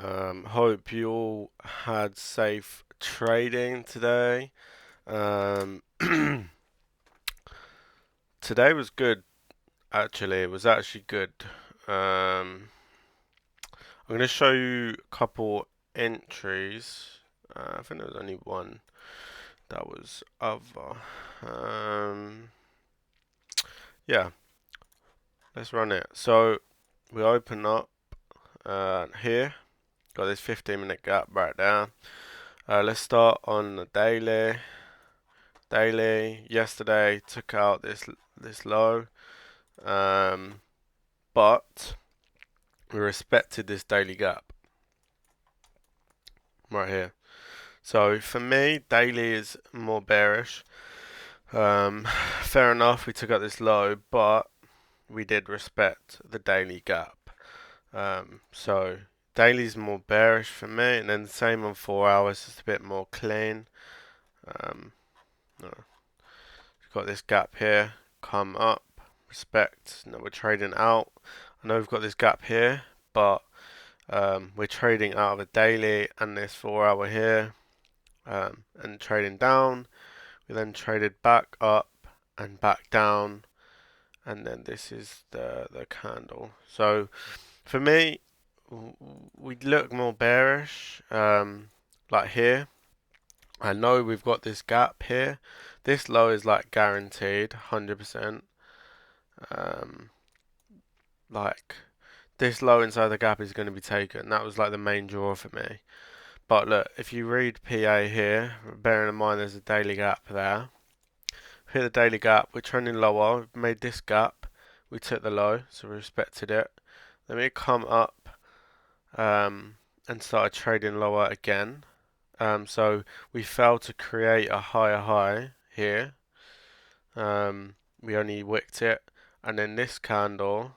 Hope you all had safe trading today. Um, Today was good, actually. It was actually good. Um, I'm going to show you a couple entries. I think there was only one that was other. Um, yeah, let's run it. So we open up here. Got this 15-minute gap right there. Let's start on the daily. Yesterday took out this low, um, but we respected this daily gap right here. So for me, daily is more bearish. Fair enough, we took out this low, but we did respect the daily gap. So daily is more bearish for me, and then the same on 4 hours, it's a bit more clean. Um, no. We've got this gap here, come up, respect. Now we're trading out. I know we've got this gap here, but we're trading out of a daily and this 4 hour here, and trading down. We then traded back up and back down, and then this is the candle. So for me, we look more bearish, like here. I know we've got this gap here. This low is like guaranteed, 100%. Um, like this low inside the gap is going to be taken. That was like the main draw for me. But look, if you read PA here, bearing in mind there's a daily gap there. Hit the daily gap, we're trending lower. We've made this gap, we took the low, so we respected it. Then we come up, and started trading lower again. So we failed to create a higher high here. We only wicked it, and then this candle.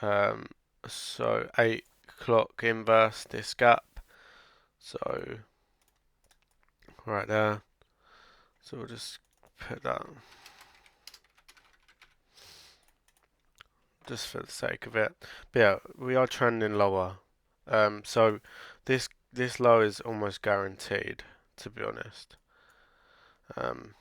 Um, so 8 o'clock inverse this gap. So right there. So we'll just put that just for the sake of it. But yeah, we are trending lower. So this low is almost guaranteed, to be honest. Um,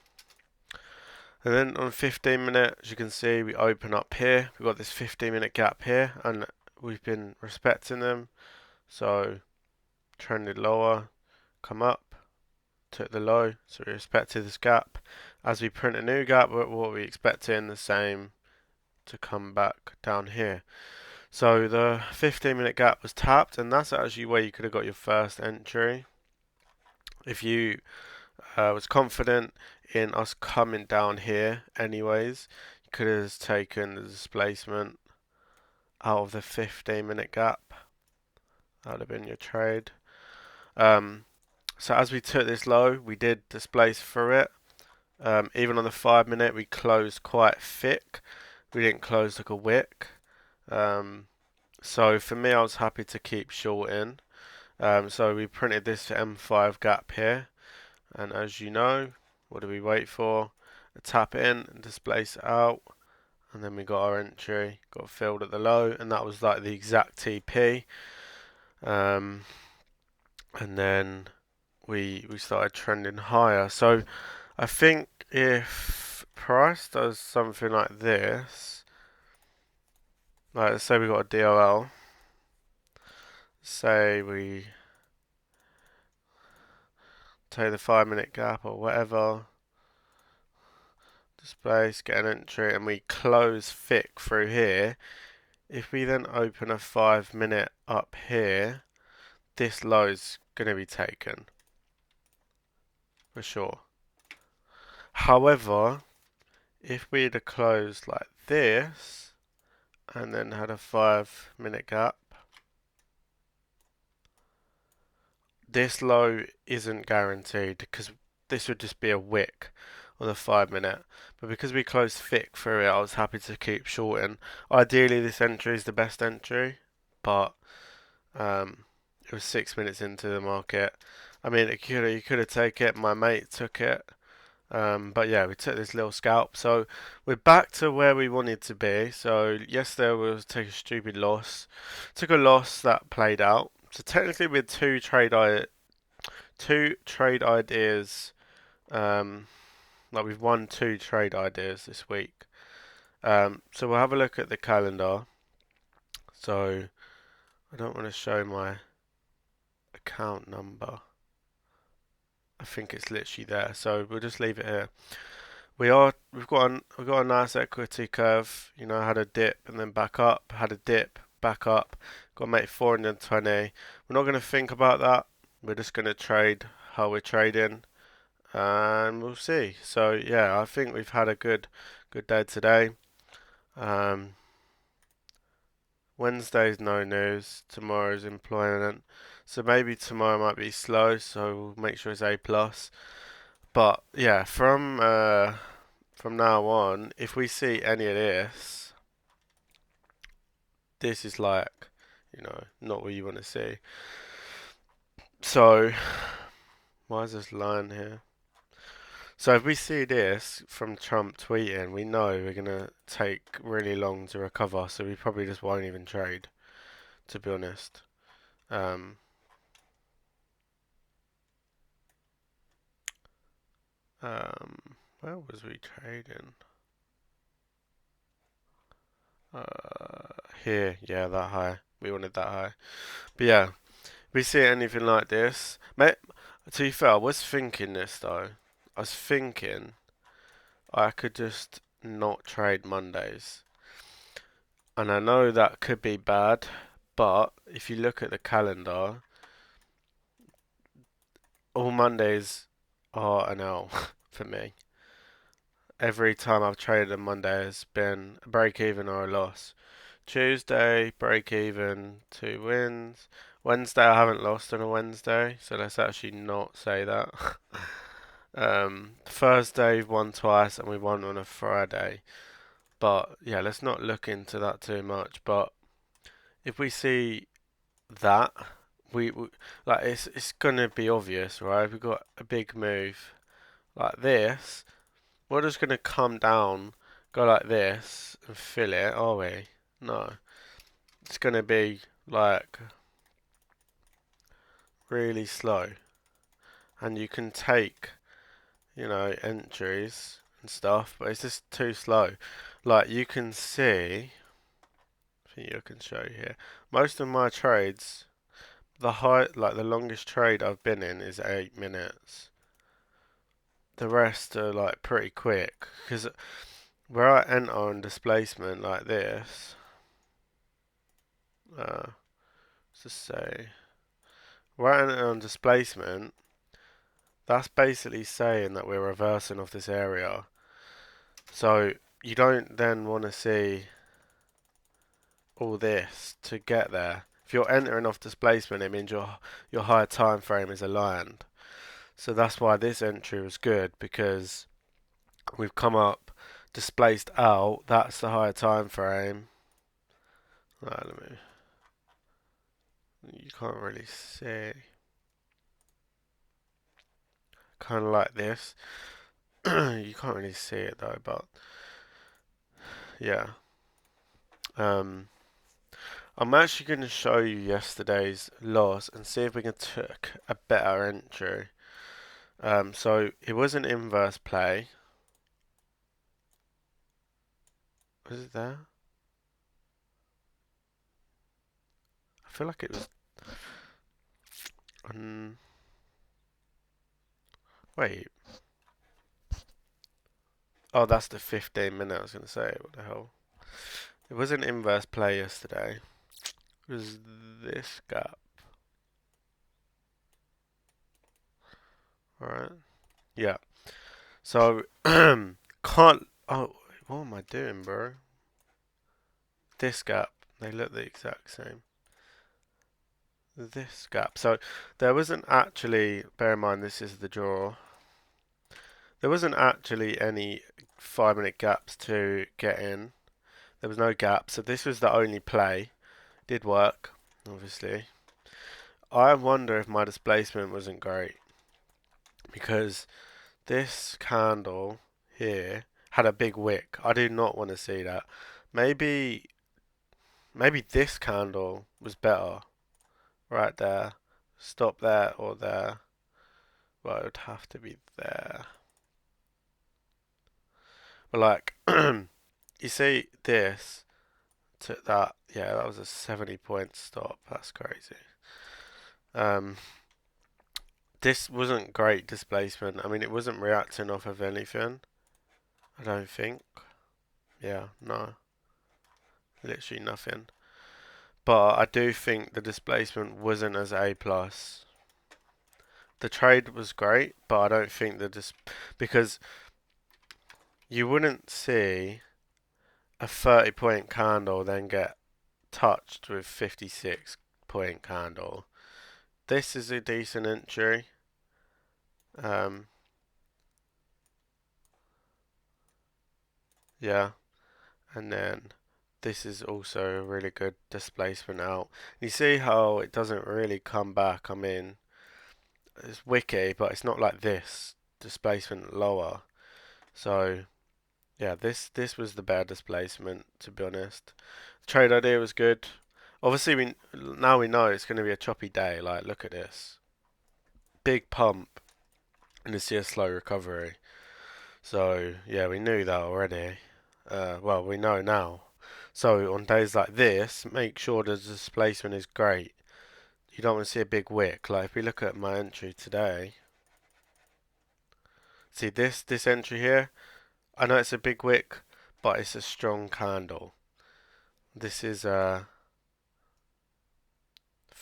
and then on 15 minute, as you can see, we open up here. We've got this 15-minute gap here, and we've been respecting them. So trended lower, come up, took the low, so we respected this gap. As we print a new gap, what we expecting the same to come back down here. So the 15-minute gap was tapped, and that's actually where you could have got your first entry. If you was confident in us coming down here anyways, you could have taken the displacement out of the 15-minute gap. That would have been your trade. So as we took this low, we did displace through it. Even on the 5 minute, we closed quite thick. We didn't close like a wick. So for me, I was happy to keep shorting. So we printed this M5 gap here, and as you know, what do we wait for? A tap in and displace out, and then we got our entry, got filled at the low, and that was like the exact TP. And then we started trending higher. So I think if price does something like this, like let's say we got a DOL, say we take the 5 minute gap or whatever, displace, get an entry, and we close thick through here. If we then open a 5 minute up here, this low is going to be taken for sure. However, if we'd have closed like this and then had a 5 minute gap, this low isn't guaranteed because this would just be a wick on the 5 minute. But because we closed thick through it, I was happy to keep shorting. Ideally, this entry is the best entry, but it was 6 minutes into the market. I mean, you could have taken it. My mate took it. But yeah, we took this little scalp. So we're back to where we wanted to be. So yesterday we was take a stupid loss. Took a loss that played out. So technically, with two trade ideas, um, like we've won two trade ideas this week. So we'll have a look at the calendar. So I don't want to show my account number. I think it's literally there. So we'll just leave it here. We've got a nice equity curve. You know, had a dip and then back up. Had a dip, back up. Got to make 420. We're not going to think about that. We're just going to trade how we're trading, and we'll see. So yeah, I think we've had a good day today. Um, Wednesday's no news. Tomorrow's employment. So maybe tomorrow might be slow. So we'll make sure it's A plus. But yeah, from now on, if we see any of this, this is like, not what you want to see. So, why is this line here? So if we see this from Trump tweeting, we know we're gonna take really long to recover. So we probably just won't even trade, to be honest. Um, where was we trading? Here, yeah, that high. We wanted that high. But yeah, we see anything like this. Mate, to be fair, I was thinking this though. I was thinking I could just not trade Mondays. And I know that could be bad, but if you look at the calendar, all Mondays are an L for me. Every time I've traded a Monday has been a break even or a loss. Tuesday, break even, 2 wins. Wednesday, I haven't lost on a Wednesday, so let's actually not say that. Thursday, we've won twice, and we won on a Friday. But yeah, let's not look into that too much. But if we see that, we like it's gonna be obvious, right? We've got a big move like this. We're just gonna come down, go like this, and fill it, are we? No. It's gonna be like really slow, and you can take, entries and stuff, but it's just too slow. Like you can see, I think I can show you here. Most of my trades, the longest trade I've been in is 8 minutes. The rest are like pretty quick because where I enter on displacement like this, let's just say where I enter on displacement, that's basically saying that we're reversing off this area. So you don't then want to see all this to get there. If you're entering off displacement, it means your higher time frame is aligned. So that's why this entry was good because we've come up displaced out. That's the higher time frame. Right, you can't really see. Kind of like this. You can't really see it though, but yeah. Um, I'm actually going to show you yesterday's loss and see if we can take a better entry. So it was an inverse play. Was it there? I feel like it was. Um, Wait. Oh, that's the 15 minute. I was going to say. What the hell? It was an inverse play yesterday. It was this gap. Alright. Yeah. So, can't. Oh, what am I doing, bro? This gap. They look the exact same. This gap. So, there wasn't actually. Bear in mind, this is the draw. There wasn't actually any 5 minute gaps to get in. There was no gap, so this was the only play. Did work, obviously. I wonder if my displacement wasn't great because this candle here had a big wick. I do not want to see that. Maybe this candle was better. right there. Stop there or there. Well, it would have to be there. But like, you see this to that. Yeah, that was a 70-point stop. That's crazy. Um, this wasn't great displacement. I mean, it wasn't reacting off of anything. I don't think. Yeah, no, literally nothing. But I do think the displacement wasn't as A plus. The trade was great, but I don't think because you wouldn't see a 30-point candle then get touched with 56-point candle. This is a decent entry. Um, yeah, and then this is also a really good displacement out. You see how it doesn't really come back. I mean, it's wicky, but it's not like this displacement lower. So yeah, this was the better displacement, to be honest. The trade idea was good. Obviously, now we know it's going to be a choppy day. Like, look at this big pump, and you see a slow recovery. So yeah, we knew that already. Well, we know now. So on days like this, make sure the displacement is great. You don't want to see a big wick. Like if we look at my entry today, see this entry here. I know it's a big wick, but it's a strong candle. This is a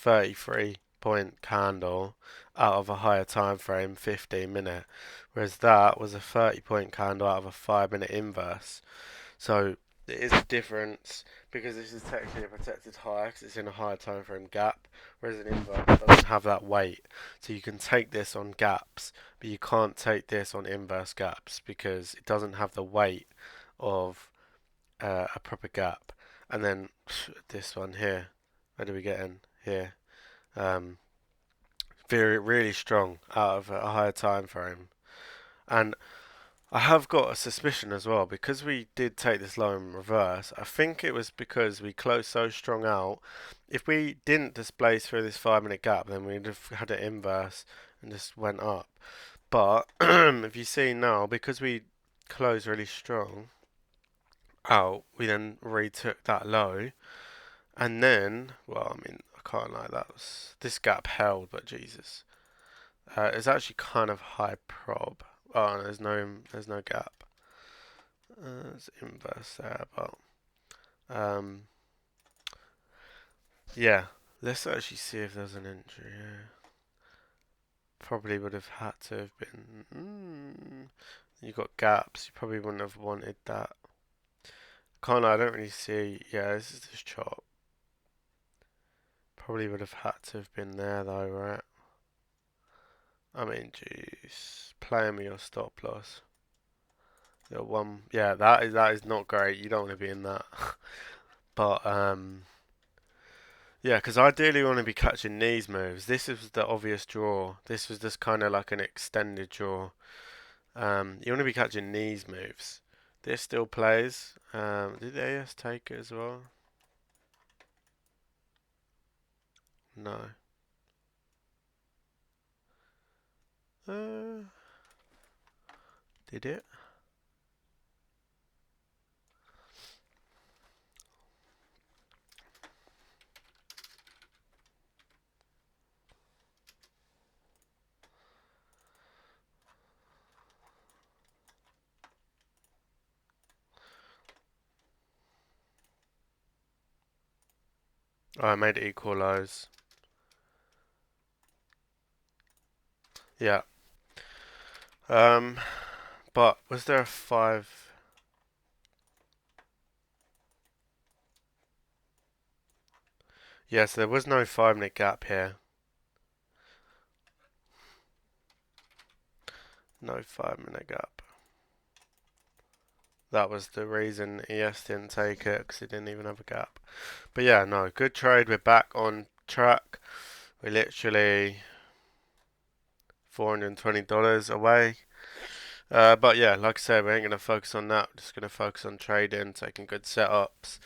33-point candle out of a higher time frame, 15-minute, whereas that was a 30-point candle out of a 5-minute inverse. So it is a difference because this is technically a protected high because it's in a higher time frame gap, whereas an inverse doesn't have that weight. So you can take this on gaps, but you can't take this on inverse gaps because it doesn't have the weight of a proper gap. And then this one here, where do we get in here? Um, very really strong out of a higher time frame, and I have got a suspicion as well because we did take this low in reverse. I think it was because we closed so strong out. If we didn't displace through this 5-minute gap, then we'd have had it inverse and just went up. But if you see now, because we closed really strong out, we then retook that low. And then, well, I mean, I can't lie, this gap held, but Jesus. It's actually kind of high prob. Oh, there's no gap. It's inverse there, but um, yeah. Let's actually see if there's an entry here. Probably would have had to have been. You got gaps. You probably wouldn't have wanted that. Can't I don't really see. Yeah, this is just chop. Probably would have had to have been there though, right? I mean, jeez, playing me your stop loss. Your one, yeah, that is not great. You don't want to be in that. But yeah, because ideally you want to be catching these moves. This is the obvious draw. This was just kind of like an extended draw. You want to be catching these moves. This still plays. Did AS take it as well? No. Uh, did it? Oh, I made it equal lows. Yeah. Um, but was there a 5? Yes, there was no 5-minute gap here. No 5-minute gap. That was the reason ES didn't take it because it didn't even have a gap. But yeah, no, good trade. We're back on track. We're literally $420 away. But yeah, like I said, we ain't gonna focus on that. We're just gonna focus on trading, taking good setups.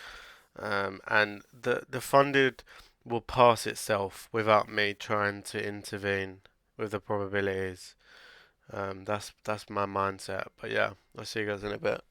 And the funded will pass itself without me trying to intervene with the probabilities. That's my mindset. But yeah, I'll see you guys in a bit.